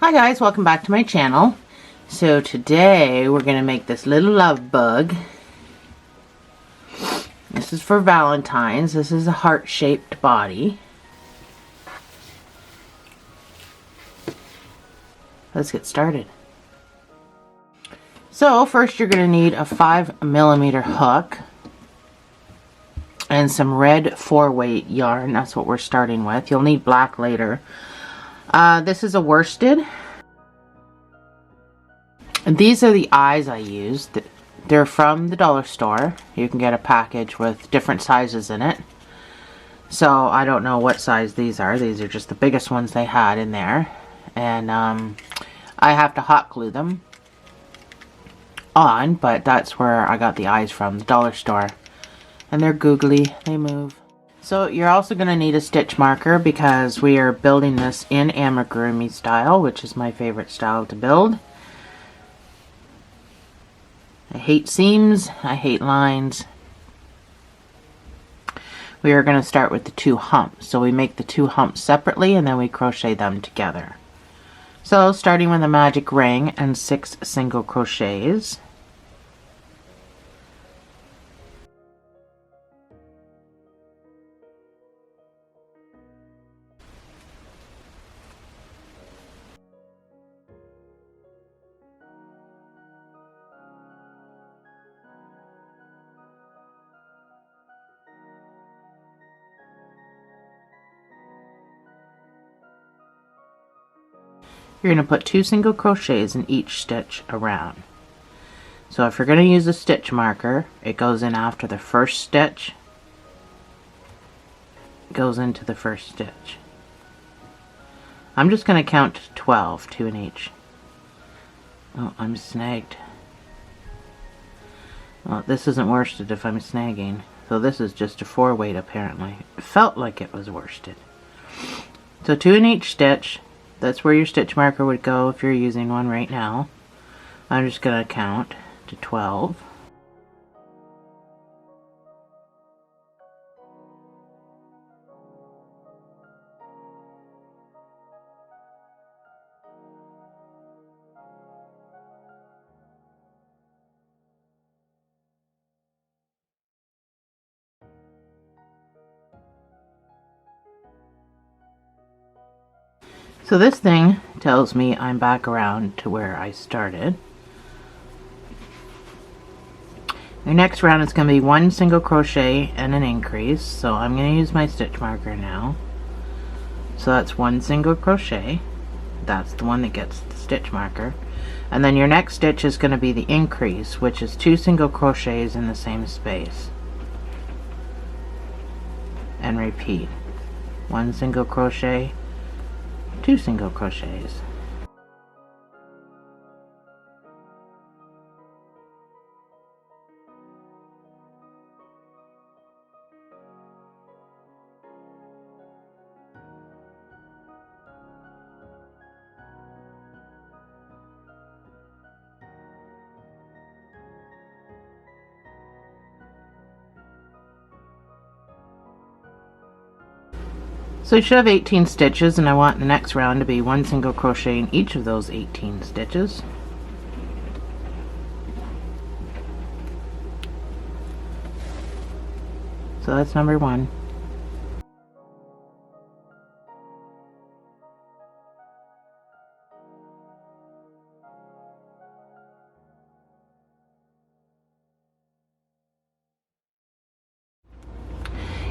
Hi guys, welcome back to my channel. So today we're going to make this little love bug. This is for Valentine's. This is a heart-shaped body. Let's get started. So first you're going to need a 5mm hook and some red 4-weight yarn. That's what we're starting with. You'll need black later. This is a worsted. And these are the eyes I used. They're from the dollar store. You can get a package with different sizes in it. So I don't know what size these are. These are just the biggest ones they had in there. And I have to hot glue them on, but that's where I got the eyes from, the dollar store. And they're googly, they move. So you're also going to need a stitch marker because we are building this in amigurumi style, which is my favorite style to build. I hate seams, I hate lines. We are going to start with the 2 humps. So we make the 2 humps separately and then we crochet them together. So starting with a magic ring and 6 single crochets. You're going to put 2 single crochets in each stitch around. So if you're going to use a stitch marker, it goes in after the first stitch. It goes into the first stitch. I'm just going to count to 12, 2 in each. Oh, I'm snagged. Well, this isn't worsted if I'm snagging. So this is just a 4-weight apparently. It felt like it was worsted. So 2 in each stitch. That's where your stitch marker would go if you're using one right now. I'm just going to count to 12. So this thing tells me I'm back around to where I started. Your next round is going to be 1 single crochet and an increase. So I'm going to use my stitch marker now. So that's 1 single crochet. That's the one that gets the stitch marker. And then your next stitch is going to be the increase, which is 2 single crochets in the same space. And repeat. 1 single crochet, 2 single crochets. So you should have 18 stitches, and I want the next round to be 1 single crochet in each of those 18 stitches. So that's number 1.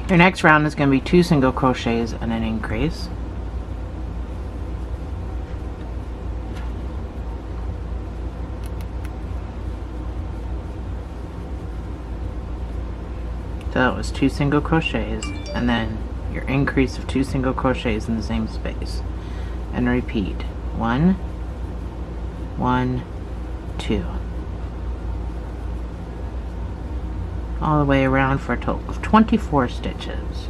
Your next round is going to be 2 single crochets and an increase. So that was 2 single crochets and then your increase of 2 single crochets in the same space. And repeat. 1, 1, 2. All the way around for a total of 24 stitches.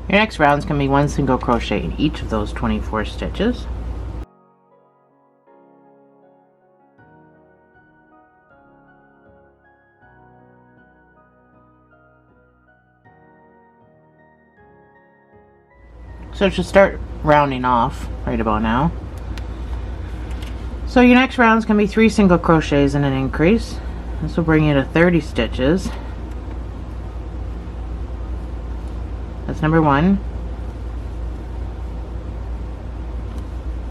Your next round is going to be 1 single crochet in each of those 24 stitches. So it should start rounding off right about now. So your next round is going to be 3 single crochets and an increase. This will bring you to 30 stitches. That's number 1.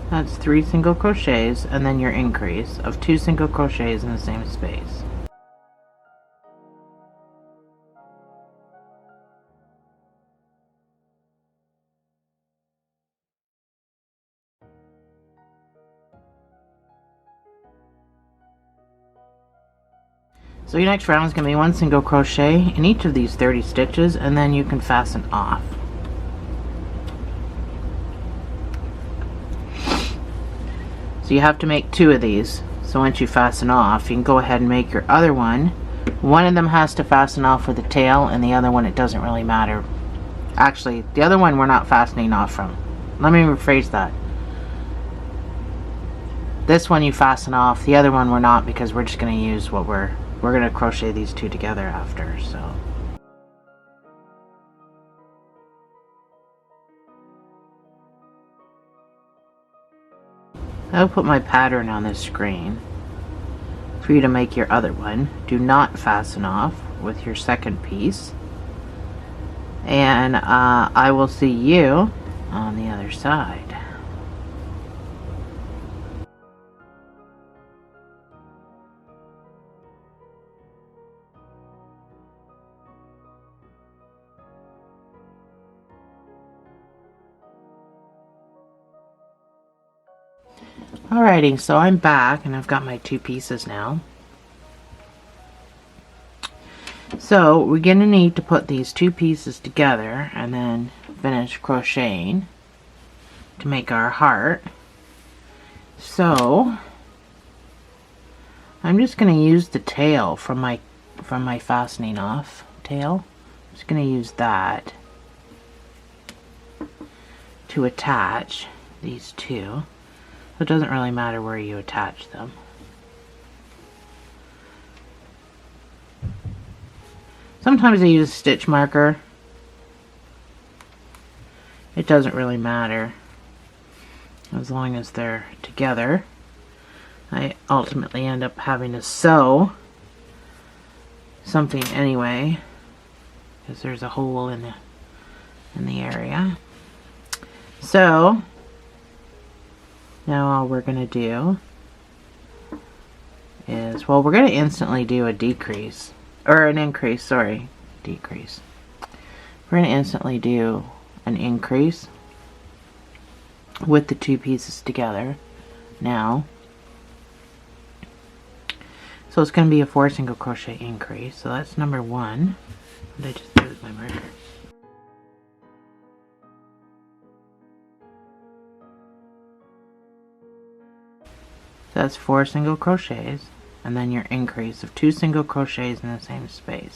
That's 3 single crochets and then your increase of 2 single crochets in the same space. So your next round is going to be 1 single crochet in each of these 30 stitches, and then you can fasten off. So you have to make 2 of these. So once you fasten off, you can go ahead and make your other one. One of them has to fasten off with the tail, and the other one, it doesn't really matter. Actually, the other one we're not fastening off from. Let me rephrase that. This one you fasten off, the other one we're not, because we're just going to use what we're going to crochet these 2 together after. So I'll put my pattern on the screen for you to make your other one. Do not fasten off with your second piece, and I will see you on the other side. Alrighty, so I'm back and I've got my 2 pieces now. So we're going to need to put these 2 pieces together and then finish crocheting to make our heart. So I'm just going to use the tail from my fastening off tail. I'm just going to use that to attach these 2. It doesn't really matter where you attach them. Sometimes I use a stitch marker. It doesn't really matter as long as they're together. I ultimately end up having to sew something anyway because there's a hole in the area. So now all we're going to do is, well, we're going to instantly do a decrease, or an increase, sorry, decrease. We're going to instantly do an increase with the 2 pieces together now. So it's going to be a 4 single crochet increase. So that's number 1. What did I just do with my marker? So that's 4 single crochets, and then your increase of 2 single crochets in the same space.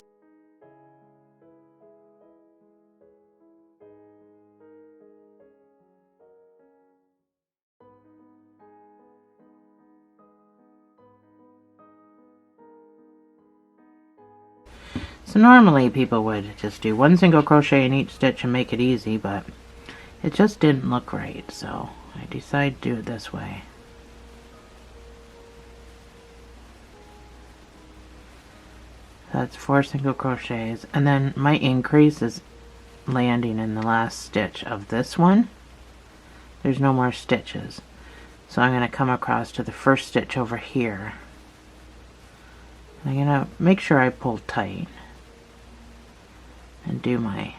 So normally people would just do 1 single crochet in each stitch and make it easy, but it just didn't look right, so I decided to do it this way. That's 4 single crochets, and then my increase is landing in the last stitch of this one. There's no more stitches, so I'm going to come across to the first stitch over here. I'm going to make sure I pull tight and do my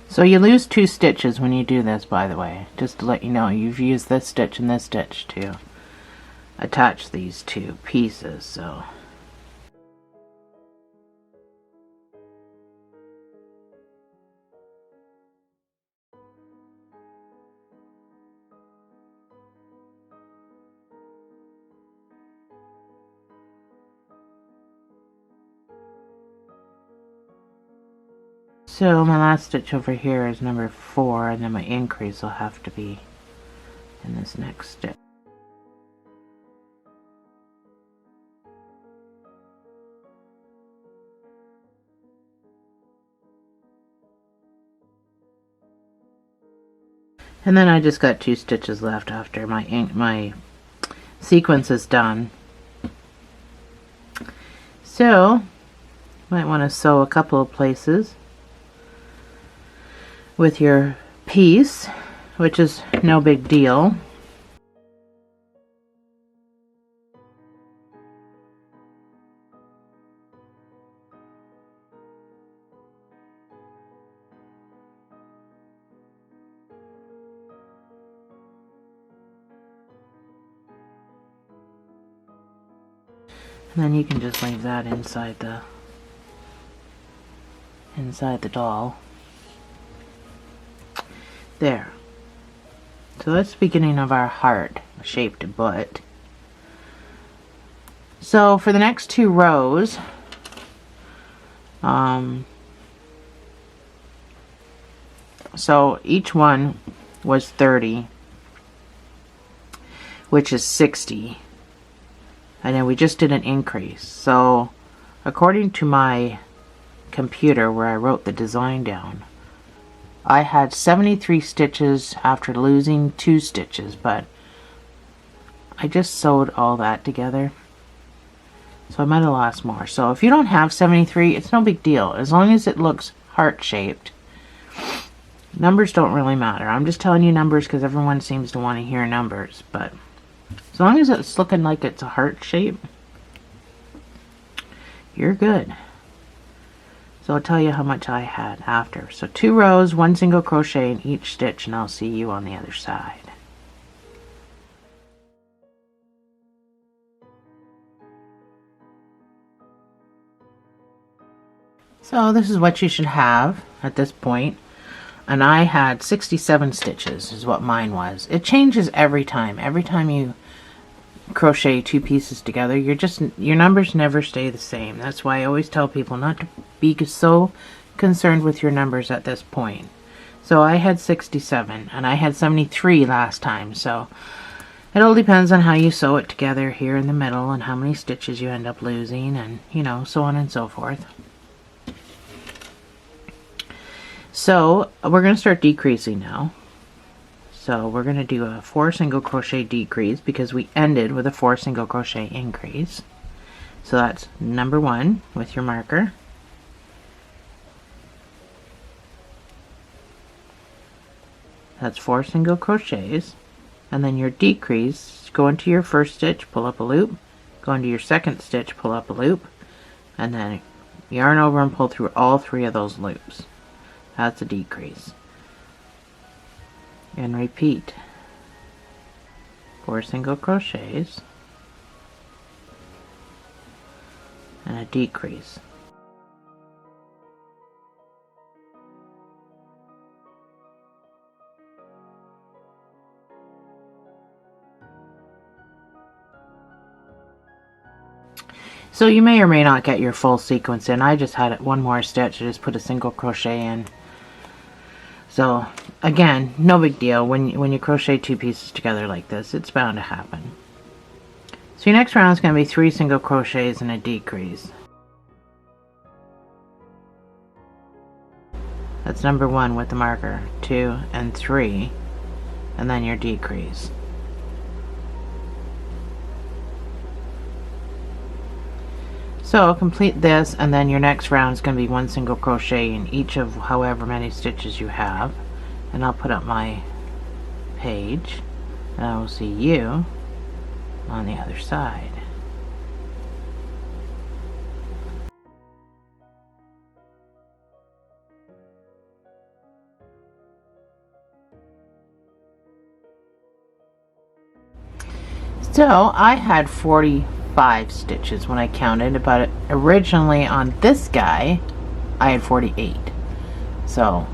So you lose 2 stitches when you do this, by the way, just to let you know. You've used this stitch and this stitch to attach these 2 pieces, so So my last stitch over here is number 4, and then my increase will have to be in this next stitch. And then I just got 2 stitches left after my sequence is done. So, might want to sew a couple of places with your piece, which is no big deal. And then you can just leave that inside the doll. There. So that's the beginning of our heart-shaped butt. So for the next 2 rows, so each one was 30, which is 60. And then we just did an increase. So according to my computer where I wrote the design down, I had 73 stitches after losing 2 stitches, but I just sewed all that together, so I might have lost more. So if you don't have 73, it's no big deal as long as it looks heart-shaped. Numbers don't really matter. I'm just telling you numbers because everyone seems to want to hear numbers, but as long as it's looking like it's a heart shape, you're good. So I'll tell you how much I had after. So 2 rows, 1 single crochet in each stitch, and I'll see you on the other side. So this is what you should have at this point. And I had 67 stitches is what mine was. It changes every time. Every time you crochet 2 pieces together, your numbers never stay the same. That's why I always tell people not to be so concerned with your numbers at this point. So I had 67 and I had 73 last time, so it all depends on how you sew it together here in the middle and how many stitches you end up losing, and you know, so on and so forth. So we're going to start decreasing now. So we're going to do a 4 single crochet decrease because we ended with a 4 single crochet increase. So that's number 1 with your marker. That's 4 single crochets. And then your decrease, go into your first stitch, pull up a loop, go into your second stitch, pull up a loop, and then yarn over and pull through all 3 of those loops. That's a decrease. And repeat 4 single crochets and a decrease. So you may or may not get your full sequence in. I just had 1 more stitch. I just put a single crochet in. So again, no big deal. When you crochet 2 pieces together like this, it's bound to happen. So your next round is going to be 3 single crochets and a decrease. That's number 1 with the marker, 2 and 3, and then your decrease. So complete this, and then your next round is going to be 1 single crochet in each of however many stitches you have. And I'll put up my page, and I will see you on the other side. So I had 45 stitches when I counted, but originally on this guy I had 48, so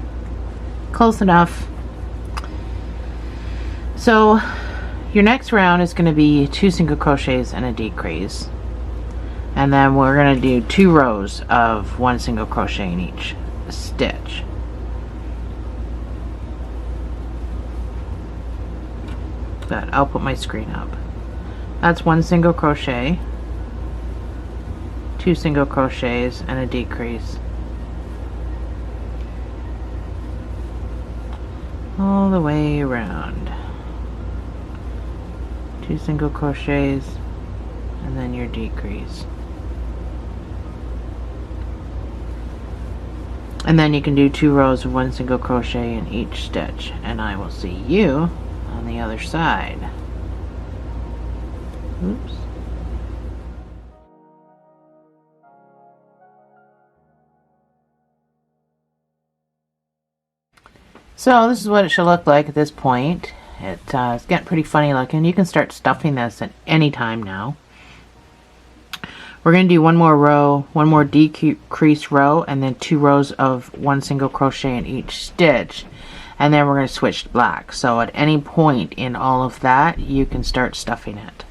close enough. So your next round is going to be 2 single crochets and a decrease, and then we're going to do 2 rows of 1 single crochet in each stitch. But I'll put my screen up. That's 1 single crochet, 2 single crochets, and a decrease. All the way around. 2 single crochets, and then your decrease. And then you can do 2 rows of 1 single crochet in each stitch, and I will see you on the other side. Oops. So this is what it should look like at this point. It's getting pretty funny looking. You can start stuffing this at any time now. We're going to do one more row, one more decrease row, and then 2 rows of 1 single crochet in each stitch. And then we're going to switch to black. So at any point in all of that, you can start stuffing it.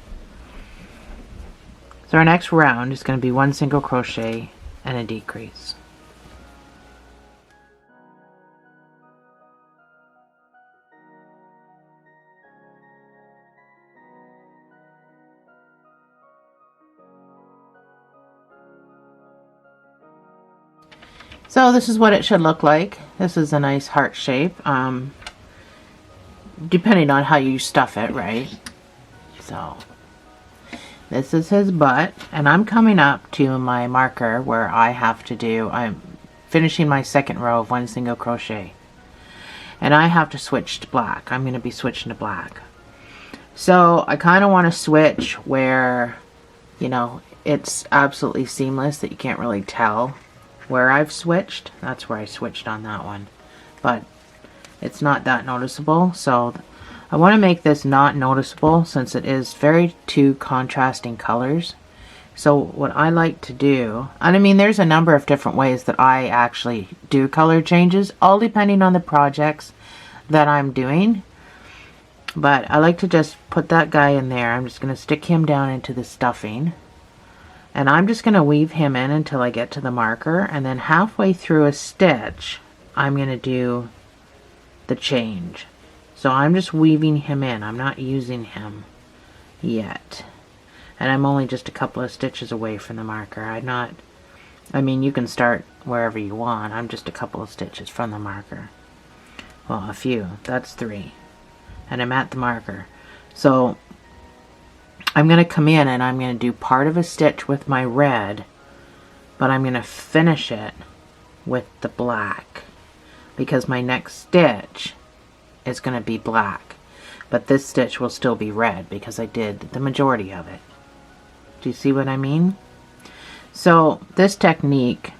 So our next round is going to be 1 single crochet and a decrease. So this is what it should look like. This is a nice heart shape, depending on how you stuff it, right? So this is his butt, and I'm coming up to my marker where I'm finishing my second row of 1 single crochet, and I have to switch to black. I'm going to be switching to black. So I kind of want to switch where, you know, it's absolutely seamless that you can't really tell where I've switched. That's where I switched on that one, but it's not that noticeable. So I want to make this not noticeable since it is very two contrasting colors. So what I like to do, and I mean there's a number of different ways that I actually do color changes, all depending on the projects that I'm doing, but I like to just put that guy in there. I'm just going to stick him down into the stuffing. And I'm just going to weave him in until I get to the marker, and then halfway through a stitch I'm going to do the change. So I'm just weaving him in. I'm not using him yet. And I'm only just a couple of stitches away from the marker. I mean you can start wherever you want. I'm just a couple of stitches from the marker. Well, a few. That's 3. And I'm at the marker. So I'm going to come in and I'm going to do part of a stitch with my red, but I'm going to finish it with the black because my next stitch is going to be black, but this stitch will still be red because I did the majority of it. Do you see what I mean? So this technique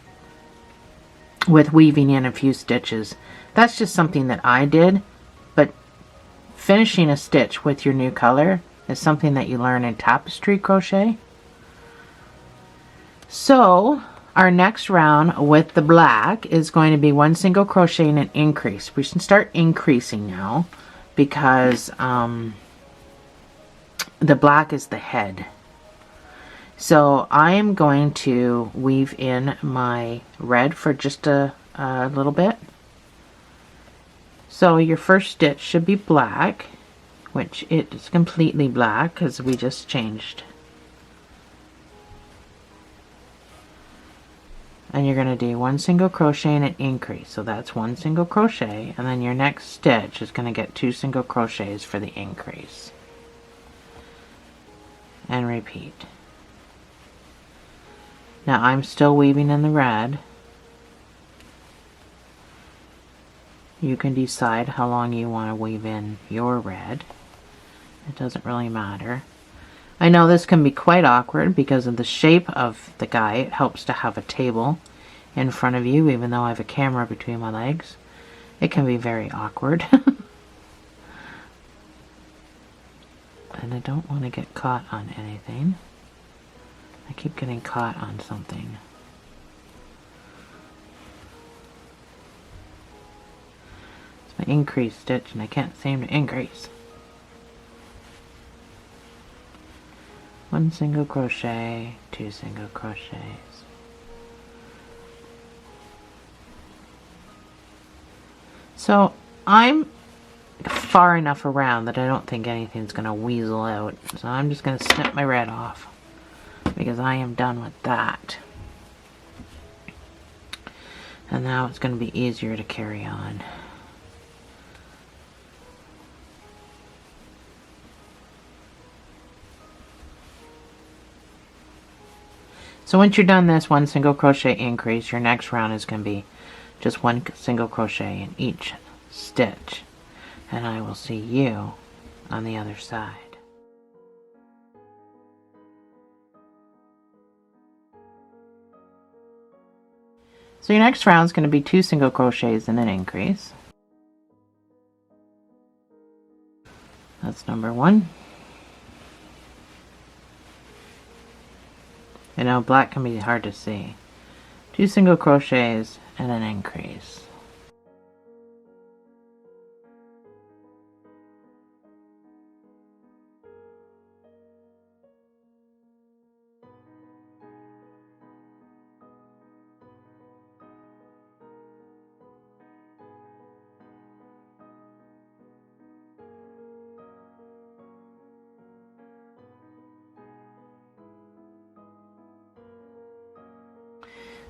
with weaving in a few stitches, that's just something that I did, but finishing a stitch with your new color is something that you learn in tapestry crochet. So our next round with the black is going to be 1 single crochet and an increase. We should start increasing now because the black is the head. So I am going to weave in my red for just a little bit. So your first stitch should be black, which it is completely black because we just changed. And you're going to do 1 single crochet and an increase. So that's 1 single crochet, and then your next stitch is going to get 2 single crochets for the increase. And repeat. Now I'm still weaving in the red. You can decide how long you want to weave in your red. It doesn't really matter. I know this can be quite awkward because of the shape of the guy. It helps to have a table in front of you even though I have a camera between my legs. It can be very awkward. And I don't want to get caught on anything. I keep getting caught on something. It's my increase stitch and I can't seem to increase. 1 single crochet, 2 single crochets. So I'm far enough around that I don't think anything's going to weasel out. So I'm just going to snip my red off because I am done with that. And now it's going to be easier to carry on. So once you're done this one single crochet increase, your next round is going to be just one single crochet in each stitch. And I will see you on the other side. So your next round is going to be 2 single crochets and an increase. That's number 1. I know black can be hard to see. 2 single crochets and an increase.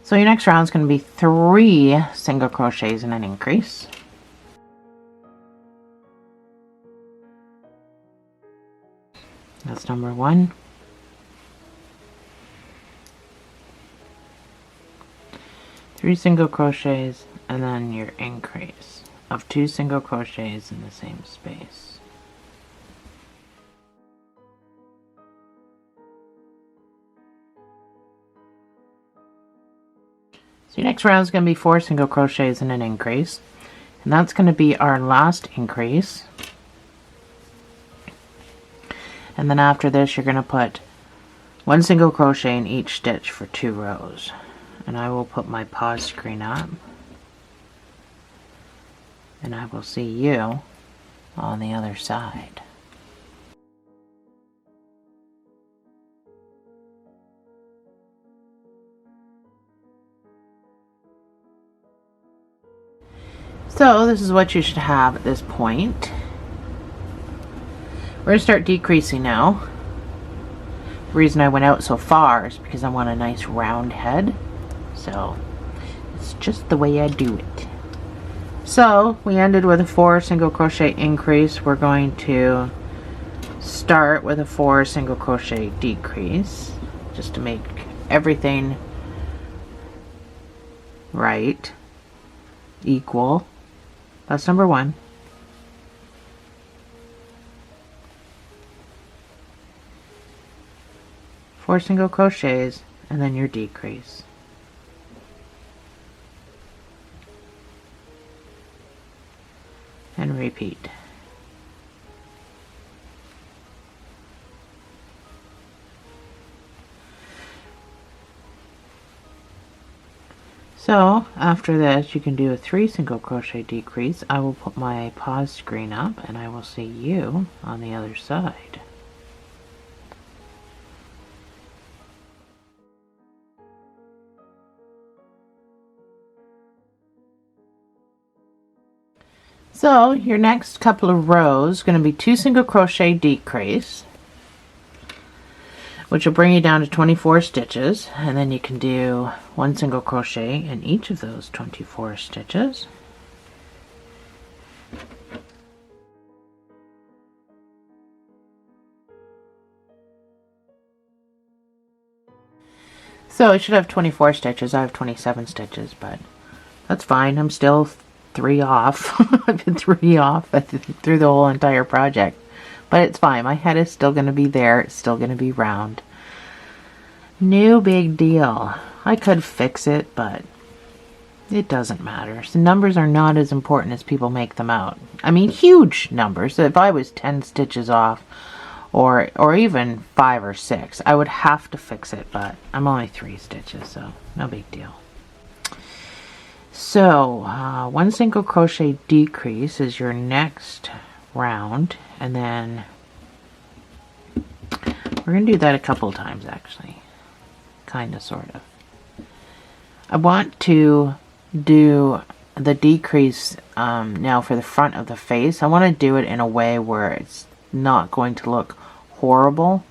So your next round is going to be 3 single crochets and an increase. That's number 1. Three single crochets and then your increase of 2 single crochets in the same space. So your next round is going to be 4 single crochets and an increase, and that's going to be our last increase. And then after this you're going to put 1 single crochet in each stitch for 2 rows. And I will put my pause screen up, and I will see you on the other side. So this is what you should have at this point. We're going to start decreasing now. The reason I went out so far is because I want a nice round head. So it's just the way I do it. So we ended with a 4 single crochet increase. We're going to start with a 4 single crochet decrease just to make everything right, equal. That's number 1. Four single crochets and then your decrease. And repeat. So after this you can do a 3 single crochet decrease. I will put my pause screen up and I will see you on the other side. So your next couple of rows is going to be 2 single crochet decrease, which will bring you down to 24 stitches, and then you can do 1 single crochet in each of those 24 stitches. So it should have 24 stitches. I have 27 stitches, but that's fine. I'm still 3 off. I've been 3 off through the whole entire project. But it's fine. My head is still going to be there. It's still going to be round. No big deal. I could fix it, but it doesn't matter. So numbers are not as important as people make them out. I mean, huge numbers. So if I was 10 stitches off, or even 5 or 6, I would have to fix it, but I'm only 3 stitches, so no big deal. So 1 single crochet decrease is your next round, and then we're going to do that a couple of times actually, kind of, sort of. I want to do the decrease Now for the front of the face, I want to do it in a way where it's not going to look horrible,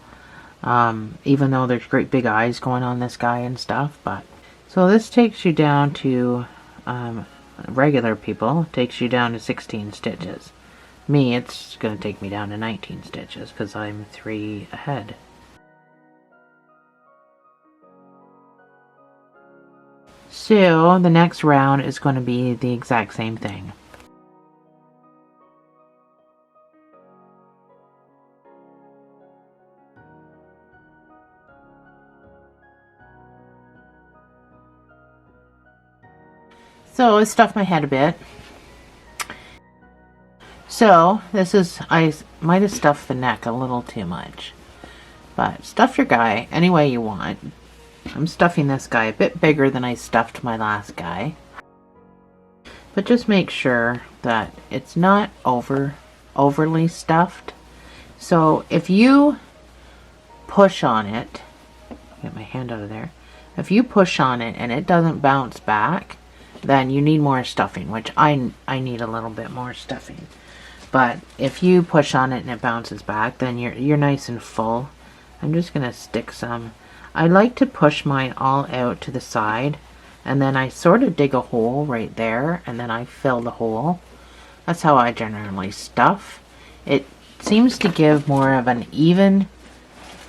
even though there's great big eyes going on this guy and stuff. But so this takes you down to regular people, takes you down to 16 stitches. Me, it's going to take me down to 19 stitches because I'm 3 ahead. So the next round is going to be the exact same thing. So I stuffed my head a bit. So this is, I might have stuffed the neck a little too much. But stuff your guy any way you want. I'm stuffing this guy a bit bigger than I stuffed my last guy. But just make sure that it's not overly stuffed. So if you push on it, get my hand out of there. If you push on it and it doesn't bounce back, then you need more stuffing, which I need a little bit more stuffing. But if you push on it and it bounces back, then you're nice and full. I'm just gonna stick some. I like to push mine all out to the side, and then I sort of dig a hole right there, and then I fill the hole. That's how I generally stuff. It seems to give more of an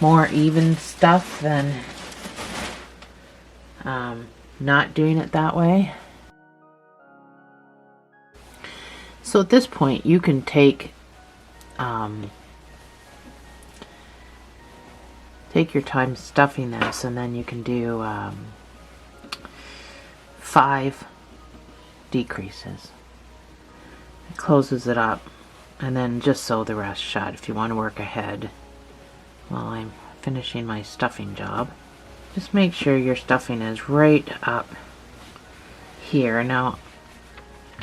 more even stuff than not doing it that way. So at this point you can take your time stuffing this, and then you can do 5 decreases. It closes it up, and then just sew the rest shut if you want to work ahead while I'm finishing my stuffing job. Just make sure your stuffing is right up here. Now,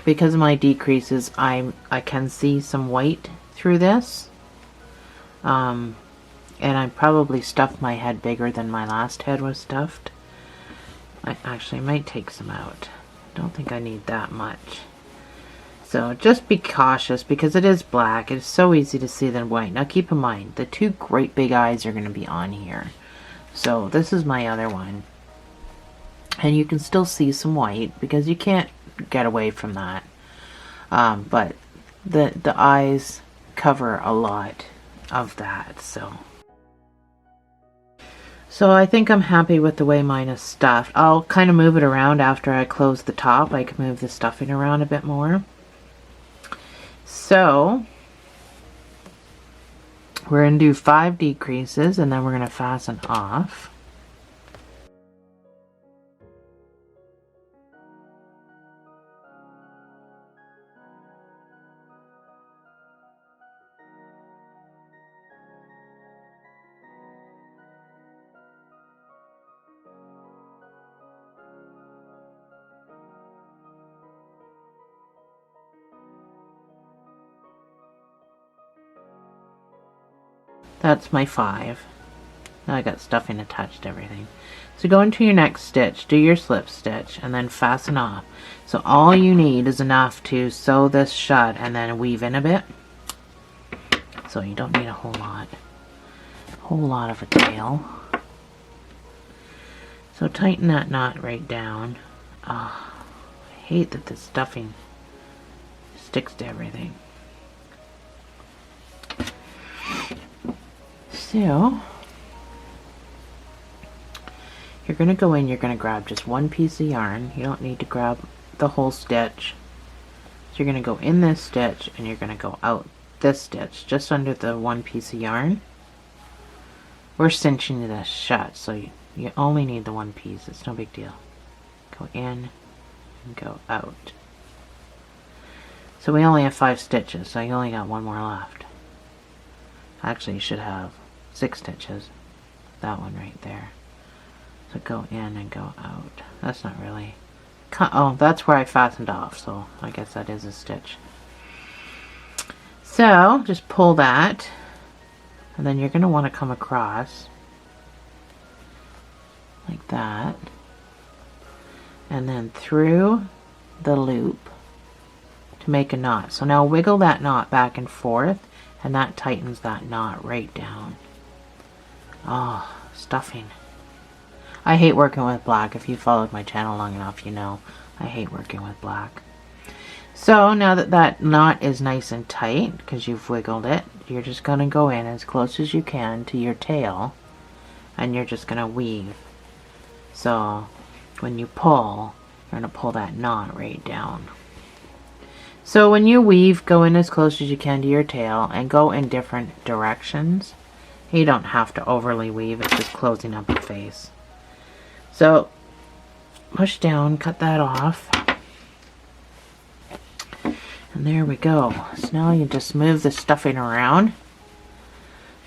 because of my decreases, I can see some white through this. And I probably stuffed my head bigger than my last head was stuffed. I actually might take some out. Don't think I need that much. So just be cautious because it is black. It's so easy to see the white. Now keep in mind, the 2 great big eyes are going to be on here. So this is my other one. And you can still see some white because you can't get away from that. But the eyes cover a lot of that. So I think I'm happy with the way mine is stuffed. I'll kind of move it around after I close the top. I can move the stuffing around a bit more. So we're going to do 5 decreases, and then we're going to fasten off. That's my 5. Now I got stuffing attached to everything. So go into your next stitch, do your slip stitch, and then fasten off. So all you need is enough to sew this shut and then weave in a bit. So you don't need a whole lot of a tail. So tighten that knot right down. Oh, I hate that the stuffing sticks to everything. So you're going to go in, you're going to grab just one piece of yarn. You don't need to grab the whole stitch. So you're going to go in this stitch and you're going to go out this stitch just under the one piece of yarn. We're cinching this shut, so you only need the one piece. It's no big deal. Go in and go out. So we only have 5 stitches, so you only got 1 more left. Actually, you should have 6 stitches. That one right there. So go in and go out. That's not really... Oh, that's where I fastened off, so I guess that is a stitch. So, just pull that, and then you're going to want to come across like that, and then through the loop to to make a knot. So now wiggle that knot back and forth, and that tightens that knot right down. Oh, stuffing. I hate working with black. If you followed my channel long enough, you know I hate working with black. So now that that knot is nice and tight, because you've wiggled it, you're just going to go in as close as you can to your tail, and you're just going to weave. So when you pull, you're going to pull that knot right down. So when you weave, go in as close as you can to your tail and go in different directions. You don't have to overly weave, it's just closing up the face. So push down, cut that off. And there we go. So now you just move the stuffing around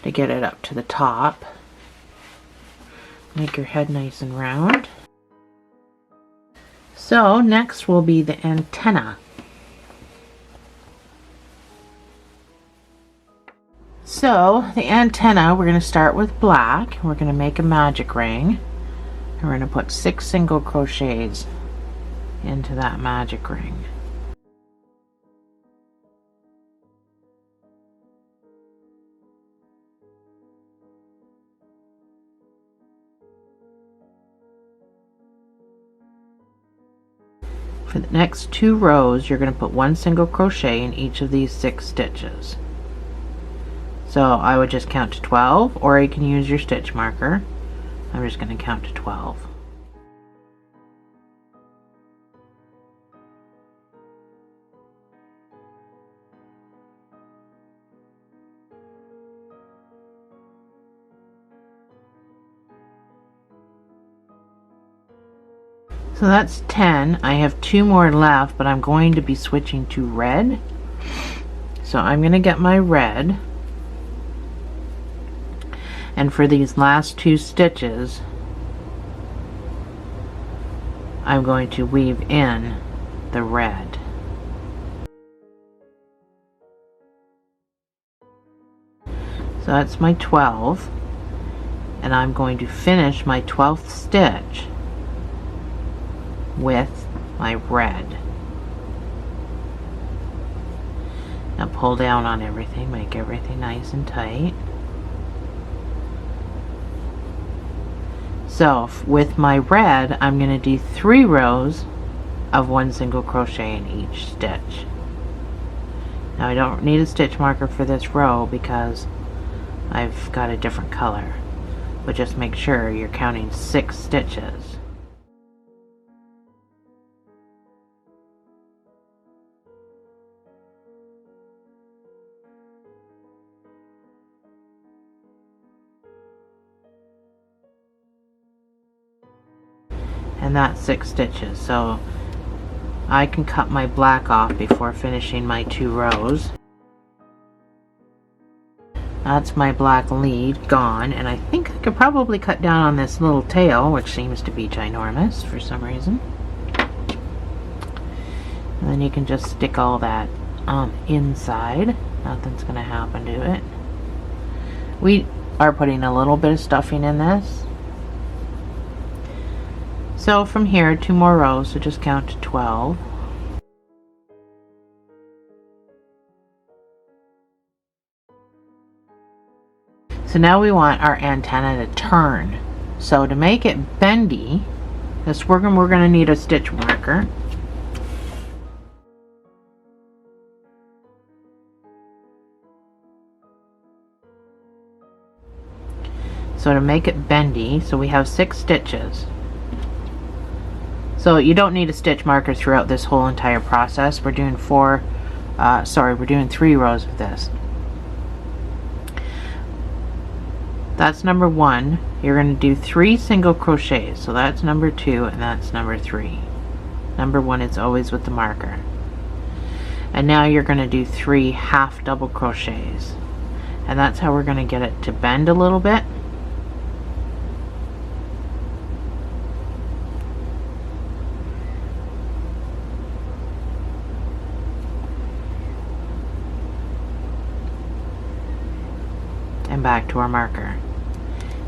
to get it up to the top. Make your head nice and round. So next will be the antenna. So the antenna, we're going to start with black. We're going to make a magic ring. And we're going to put 6 single crochets into that magic ring. For the next 2 rows, you're going to put 1 single crochet in each of these 6 stitches. So I would just count to 12, or you can use your stitch marker. I'm just going to count to 12. So that's 10. I have 2 more left, but I'm going to be switching to red. So I'm going to get my red. And for these last 2 stitches, I'm going to weave in the red. So that's my 12, and I'm going to finish my 12th stitch with my red. Now pull down on everything, make everything nice and tight. So with my red, I'm going to do 3 rows of 1 single crochet in each stitch. Now I don't need a stitch marker for this row because I've got a different color, but just make sure you're counting 6 stitches. And that's 6 stitches. So I can cut my black off before finishing my 2 rows. That's my black lead gone, and I think I could probably cut down on this little tail, which seems to be ginormous for some reason. And then you can just stick all that inside. Nothing's going to happen to it. We are putting a little bit of stuffing in this. So from here, 2 more rows, so just count to 12. So now we want our antenna to turn. So to make it bendy, we're going to need a stitch marker. So to make it bendy, so we have 6 stitches. So you don't need a stitch marker throughout this whole entire process. We're doing 3 rows of this. That's number 1. You're going to do 3 single crochets. So that's number 2 and that's number 3. Number 1 is always with the marker. And now you're going to do 3 half double crochets. And that's how we're going to get it to bend a little bit. And back to our marker.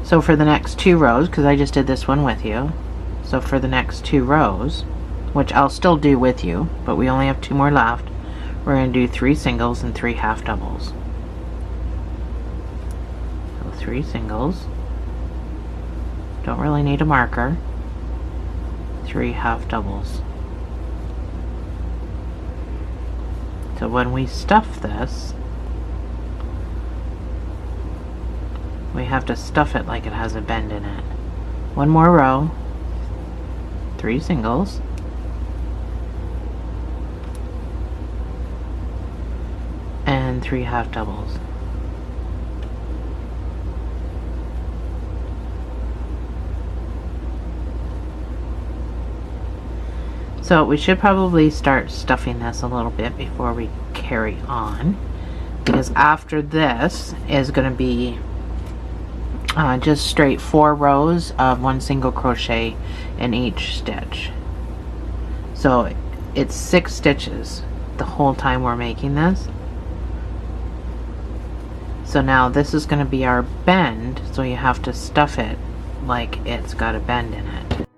So for the next 2 rows, because I just did this one with you, so for the next 2 rows, which I'll still do with you, but we only have 2 more left, we're going to do 3 singles and 3 half doubles. So 3 singles, don't really need a marker, 3 half doubles. So when we stuff this, we have to stuff it like it has a bend in it. One more row, 3 singles, and 3 half doubles. So we should probably start stuffing this a little bit before we carry on, because after this is going to be just straight 4 rows of 1 single crochet in each stitch. So it's 6 stitches the whole time we're making this. So now this is going to be our bend, so you have to stuff it like it's got a bend in it.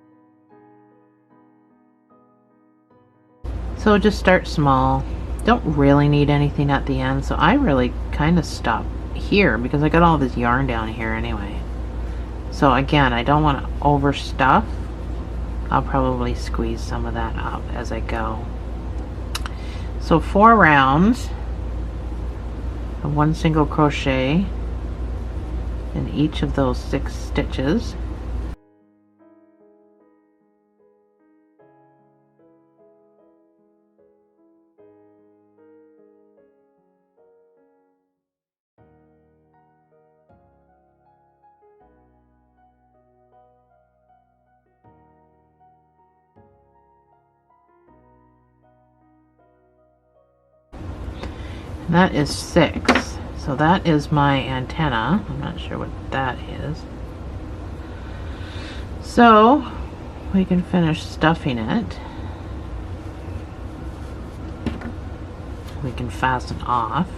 So just start small. Don't really need anything at the end, so I really kind of stop here because I got all this yarn down here anyway. So again, I don't want to overstuff. I'll probably squeeze some of that up as I go. So 4 rounds of 1 single crochet in each of those 6 stitches. That is 6. So that is my antenna. I'm not sure what that is. So we can finish stuffing it. We can fasten off.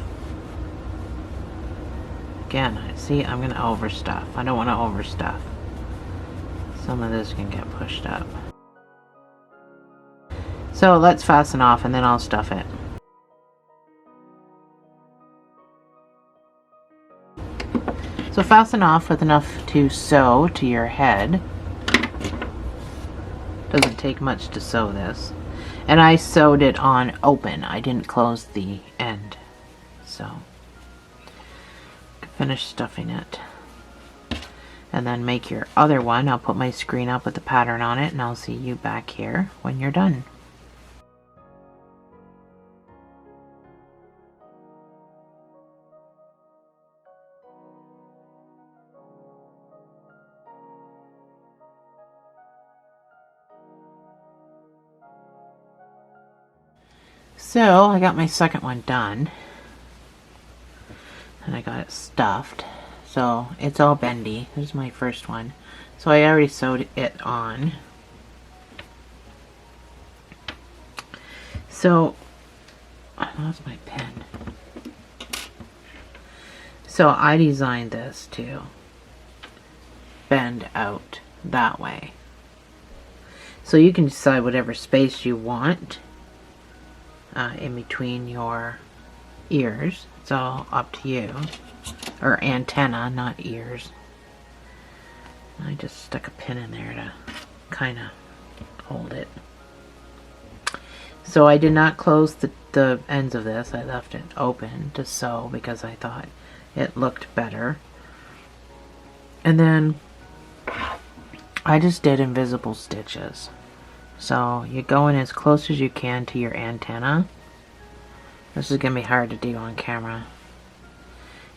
Again, see, I'm going to overstuff. I don't want to overstuff. Some of this can get pushed up. So let's fasten off and then I'll stuff it. So fasten off with enough to sew to your head. Doesn't take much to sew this. And I sewed it on open. I didn't close the end. So finish stuffing it. And then make your other one. I'll put my screen up with the pattern on it and I'll see you back here when you're done. So I got my second one done and I got it stuffed, so it's all bendy. This is my first one, so I already sewed it on. So I lost my pen. So I designed this to bend out that way, so you can decide whatever space you want in between your ears. It's all up to you. Or antenna, not ears. I just stuck a pin in there to kind of hold it. So I did not close the ends of this. I left it open to sew because I thought it looked better. And then I just did invisible stitches. So you go in as close as you can to your antenna. This is going to be hard to do on camera.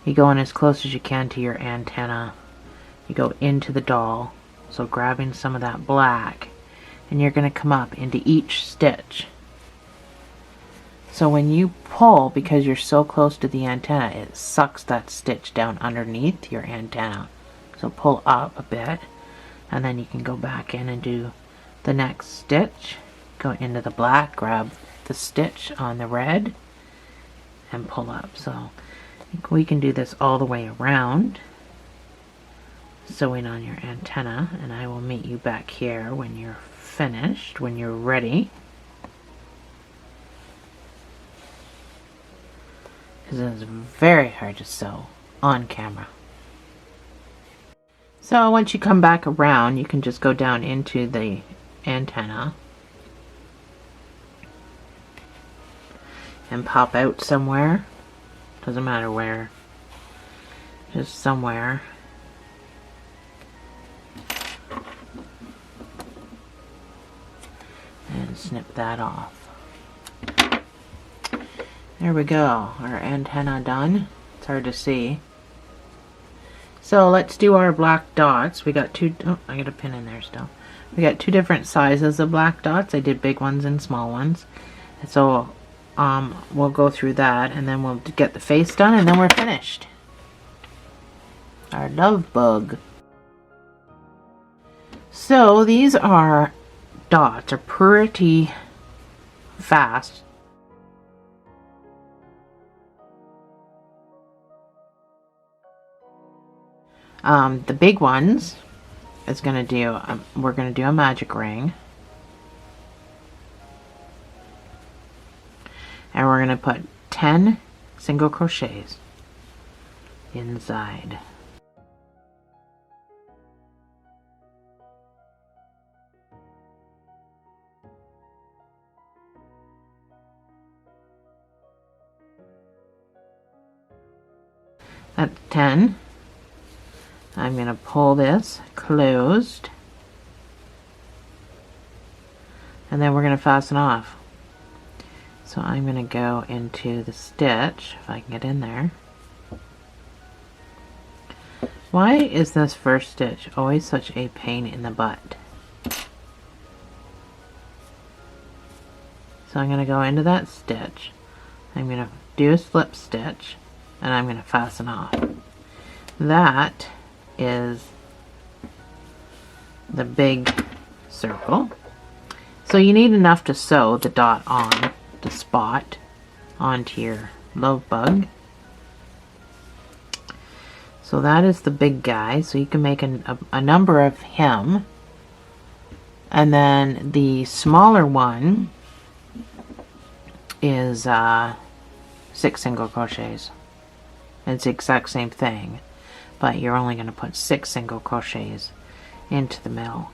You go in as close as you can to your antenna. You go into the doll, so grabbing some of that black, and you're going to come up into each stitch. So when you pull, because you're so close to the antenna, it sucks that stitch down underneath your antenna. So pull up a bit, and then you can go back in and do the next stitch. Go into the black, grab the stitch on the red, and pull up. So I think we can do this all the way around, sewing on your antenna, and I will meet you back here when you're finished, when you're ready. because it's very hard to sew on camera. So once you come back around, you can just go down into the antenna and pop out somewhere. Doesn't matter where, just somewhere. And snip that off. There we go, our antenna done. It's hard to see. So let's do our black dots. We got two, oh, I got a pin in there still. We got two different sizes of black dots. I did big ones and small ones. And so we'll go through that, and then we'll get the face done, and then we're finished. Our love bug. So these are dots, are pretty fast. The big ones is gonna do, we're gonna do a magic ring. And we're gonna put 10 single crochets inside. That's 10. I'm going to pull this closed, and then we're going to fasten off. So I'm going to go into the stitch, if I can get in there. Why is this first stitch always such a pain in the butt? So I'm going to go into that stitch, I'm going to do a slip stitch, and I'm going to fasten off. That is the big circle. So you need enough to sew the dot on the spot onto your love bug. So that is the big guy, so you can make a number of him. And then the smaller one is 6 single crochets. It's the exact same thing, but you're only going to put 6 single crochets into the middle.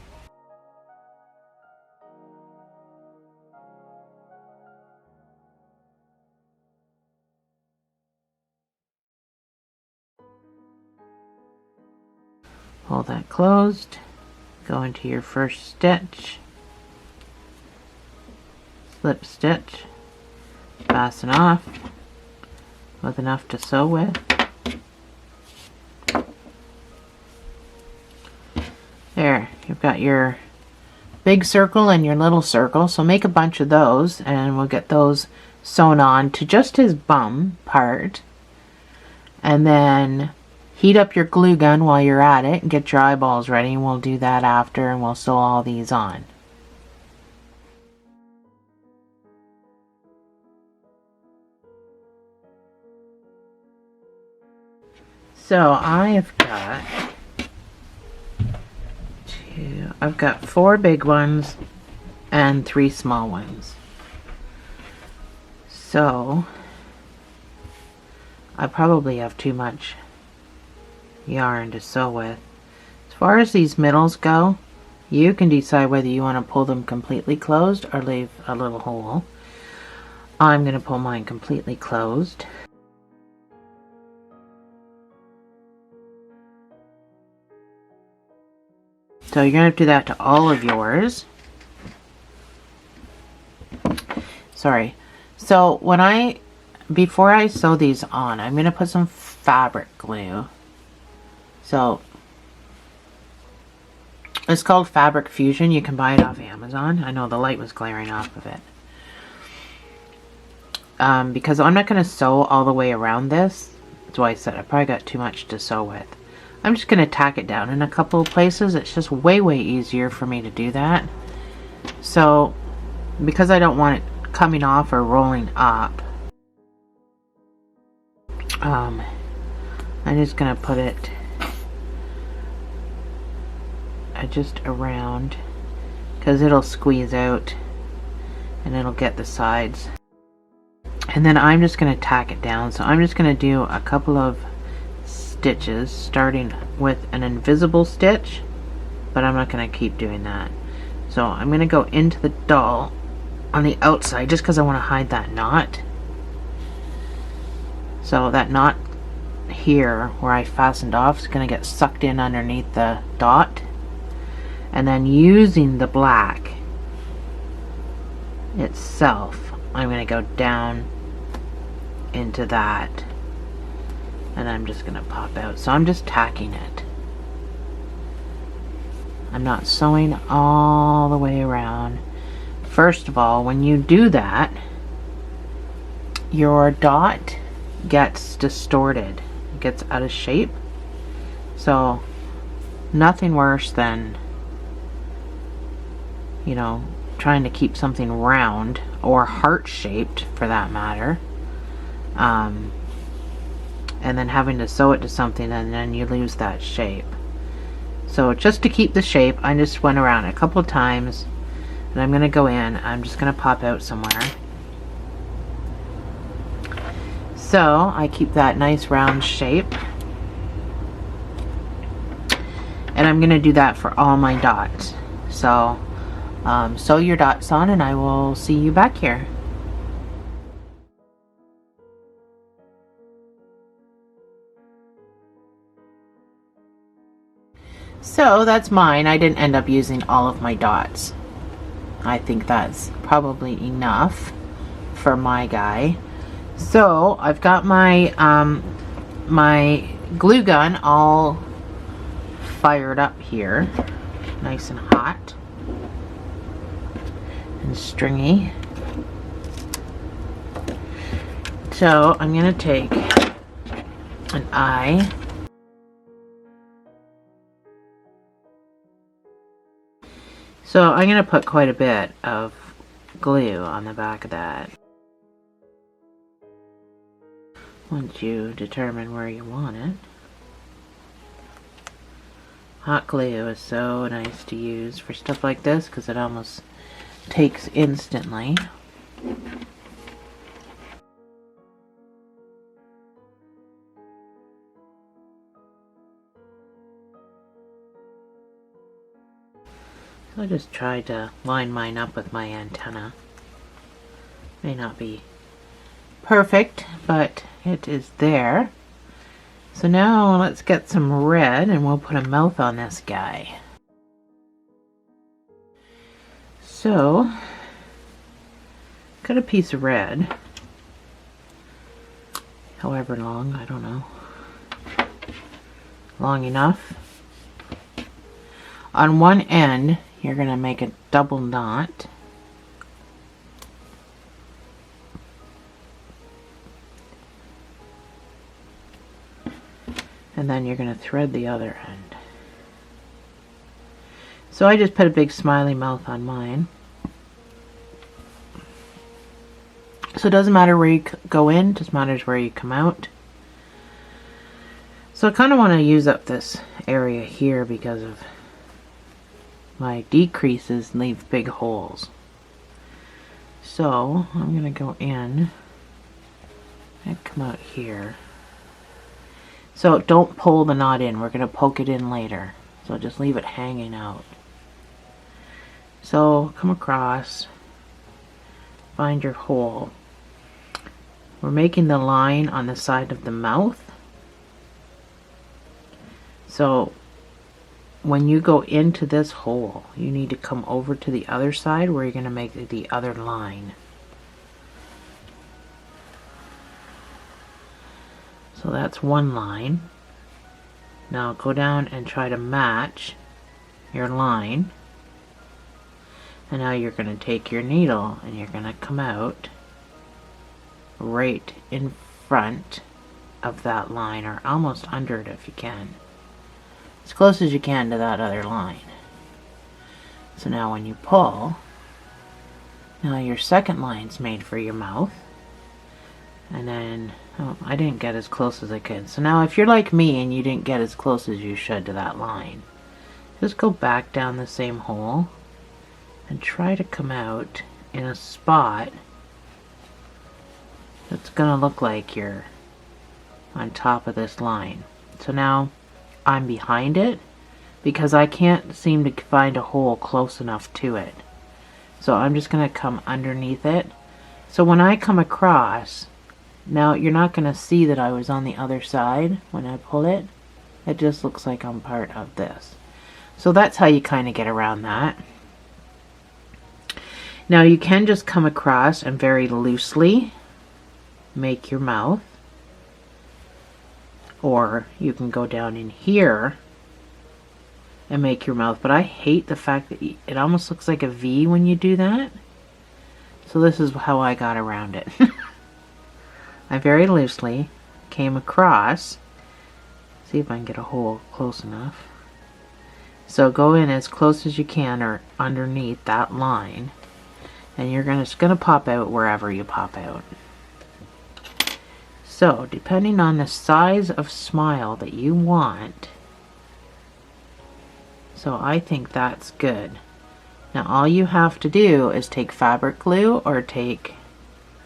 Pull that closed, go into your first stitch, slip stitch, fasten off with enough to sew with. There, you've got your big circle and your little circle, so make a bunch of those, and we'll get those sewn on to just his bum part. And then heat up your glue gun while you're at it and get your eyeballs ready, and we'll do that after, and we'll sew all these on. So I've got 4 big ones and 3 small ones. So I probably have too much yarn to sew with. As far as these middles go, you can decide whether you want to pull them completely closed or leave a little hole. I'm going to pull mine completely closed. So you're going to do that to all of yours. Sorry. So before I sew these on, I'm going to put some fabric glue. So it's called Fabric Fusion. You can buy it off Amazon. I know the light was glaring off of it. Because I'm not going to sew all the way around this. That's why I said I probably got too much to sew with. I'm just going to tack it down in a couple of places. It's just way easier for me to do that. So because I don't want it coming off or rolling up, I'm just going to put it just around, because it'll squeeze out and it'll get the sides And then I'm just going to tack it down. So I'm just going to do a couple of stitches starting with an invisible stitch, but I'm not going to keep doing that. So I'm going to go into the doll on the outside just because I want to hide that knot. So that knot here where I fastened off is going to get sucked in underneath the dot, and then using the black itself I'm going to go down into that, and I'm just going to pop out. So I'm just tacking it. I'm not sewing all the way around. First of all, when you do that, your dot gets distorted. It gets out of shape. So nothing worse than, you know, trying to keep something round or heart shaped for that matter, and then having to sew it to something and then you lose that shape. So just to keep the shape, I just went around a couple of times, and I'm going to go in. I'm just going to pop out somewhere. So I keep that nice round shape, and I'm going to do that for all my dots. So sew your dots on, and I will see you back here. So that's mine. I didn't end up using all of my dots. I think that's probably enough for my guy. So I've got my my glue gun all fired up here, nice and hot and stringy. So I'm going to take an eye. So I'm going to put quite a bit of glue on the back of that. Once you determine where you want it. Hot glue is so nice to use for stuff like this because it almost takes instantly. I just tried to line mine up with my antenna. May not be perfect, but it is there. So now let's get some red and we'll put a mouth on this guy. So, got a piece of red, however long, I don't know, long enough. On one end, you're going to make a double knot. And then you're going to thread the other end. So I just put a big smiley mouth on mine. So it doesn't matter where you go in, it just matters where you come out. So I kind of want to use up this area here because of my decreases leave big holes. So I'm going to go in and come out here. So don't pull the knot in, we're going to poke it in later. So just leave it hanging out. So come across, find your hole. We're making the line on the side of the mouth. So when you go into this hole, you need to come over to the other side where you're going to make the other line. So that's one line. Now go down and try to match your line. And now you're going to take your needle and you're going to come out right in front of that line, or almost under it if you can. As close as you can to that other line. So now when you pull, now your second line's made for your mouth. And then, oh, I didn't get as close as I could. So now if you're like me and you didn't get as close as you should to that line, just go back down the same hole and try to come out in a spot it's gonna look like you're on top of this line. So now I'm behind it because I can't seem to find a hole close enough to it. So I'm just gonna come underneath it. So when I come across, now you're not gonna see that I was on the other side when I pull it. It just looks like I'm part of this. So that's how you kind of get around that. Now you can just come across and very loosely make your mouth. Or you can go down in here and make your mouth. But I hate the fact that it almost looks like a V when you do that. So this is how I got around it. I very loosely came across. See if I can get a hole close enough. So go in as close as you can or underneath that line. And you're just going to pop out wherever you pop out. So depending on the size of smile that you want, so I think that's good. Now all you have to do is take fabric glue or take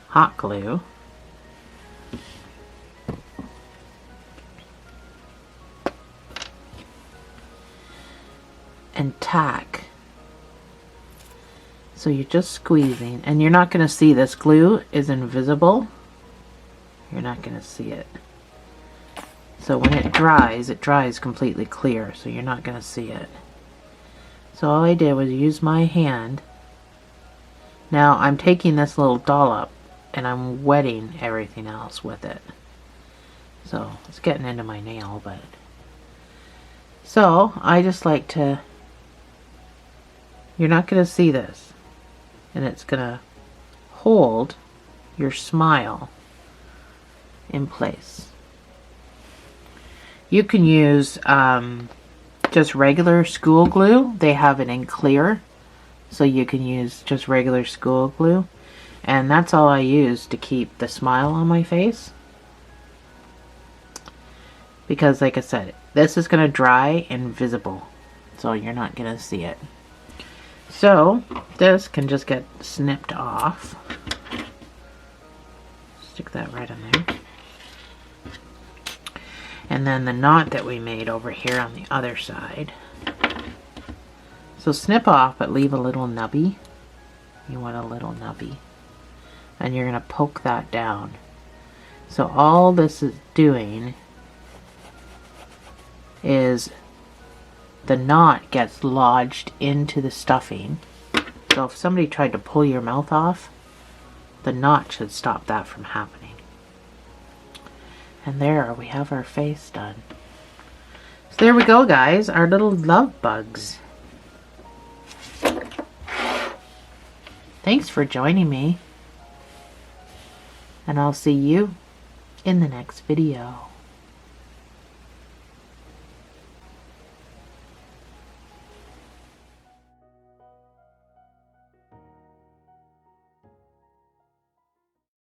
hot glue and tack. So you're just squeezing, and you're not going to see this glue is invisible. You're not going to see it. So when it dries completely clear, so you're not going to see it. So all I did was use my hand. Now I'm taking this little dollop and I'm wetting everything else with it. So it's getting into my nail, but so I just like to, you're not going to see this, and it's going to hold your smile in place. You can use just regular school glue. They have it in clear, so you can use just regular school glue, and that's all I use to keep the smile on my face, because like I said, this is going to dry invisible, so you're not going to see it. So this can just get snipped off. Stick that right in there. And then the knot that we made over here on the other side. So snip off, but leave a little nubby. You want a little nubby. And you're going to poke that down. So all this is doing is the knot gets lodged into the stuffing. So if somebody tried to pull your mouth off, the knot should stop that from happening. And there we have our face done. So there we go, guys, our little love bugs. Thanks for joining me. And I'll see you in the next video.